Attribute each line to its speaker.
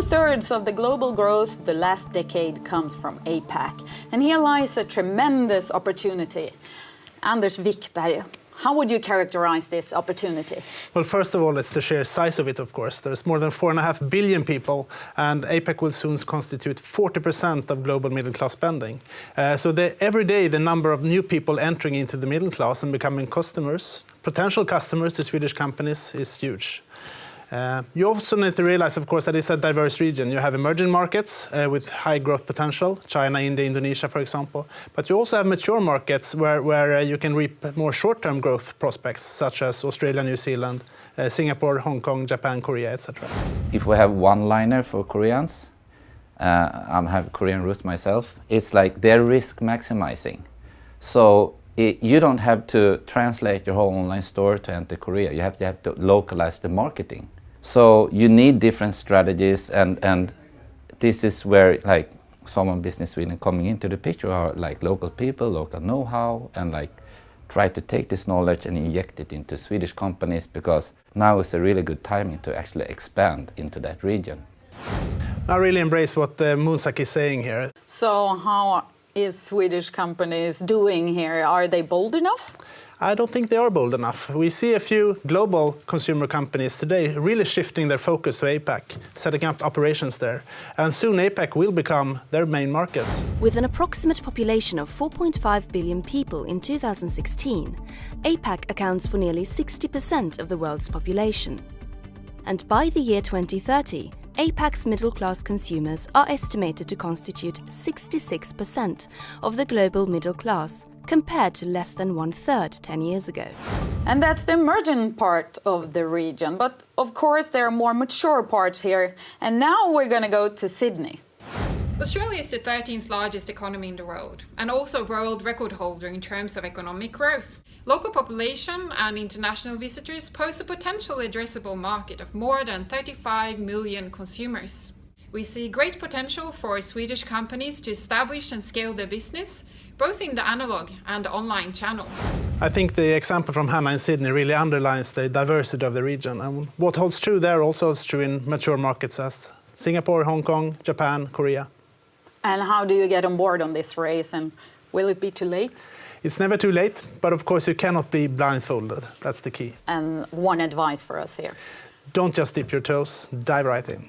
Speaker 1: 2/3 of the global growth the last decade comes from APAC. And here lies a tremendous opportunity. Anders Wickberg, how would you characterize this opportunity?
Speaker 2: Well, first of all, it's the sheer size of it, of course. There's more than 4.5 billion people, and APAC will soon constitute 40% of global middle-class spending. So every day, the number of new people entering into the middle class and becoming customers, potential customers to Swedish companies, is huge. You also need to realize, of course, that it's a diverse region. You have emerging markets with high growth potential, China, India, Indonesia, for example. But you also have mature markets where you can reap more short-term growth prospects, such as Australia, New Zealand, Singapore, Hong Kong, Japan, Korea, etc.
Speaker 3: If we have one-liner for Koreans, I have Korean roots myself, it's like they're risk maximizing. So you don't have to translate your whole online store to enter Korea. You have to localize the marketing. So you need different strategies, and this is where like Someone Business Sweden coming into the picture are like local people, local know-how, and like try to take this knowledge and inject it into Swedish companies, because now is a really good timing to actually expand into that region.
Speaker 2: I really embrace what Moonsak is saying here.
Speaker 1: So how is Swedish companies doing here? Are they bold enough?
Speaker 2: I don't think they are bold enough. We see a few global consumer companies today really shifting their focus to APAC, setting up operations there. And soon APAC will become their main market.
Speaker 4: With an approximate population of 4.5 billion people in 2016, APAC accounts for nearly 60% of the world's population. And by the year 2030, APAC's middle-class consumers are estimated to constitute 66% of the global middle class, compared to less than 1/3 10 years ago.
Speaker 1: And that's the emerging part of the region. But of course, there are more mature parts here. And now we're going to go to Sydney.
Speaker 5: Australia is the 13th largest economy in the world, and also a world record holder in terms of economic growth. Local population and international visitors pose a potentially addressable market of more than 35 million consumers. We see great potential for Swedish companies to establish and scale their business, both in the analog and the online channel.
Speaker 2: I think the example from Hannah in Sydney really underlines the diversity of the region. And what holds true there also holds true in mature markets as Singapore, Hong Kong, Japan, Korea.
Speaker 1: And how do you get on board on this race? And will it be too late?
Speaker 2: It's never too late, but of course you cannot be blindfolded. That's the key.
Speaker 1: And one advice for us here.
Speaker 2: Don't just dip your toes, dive right in.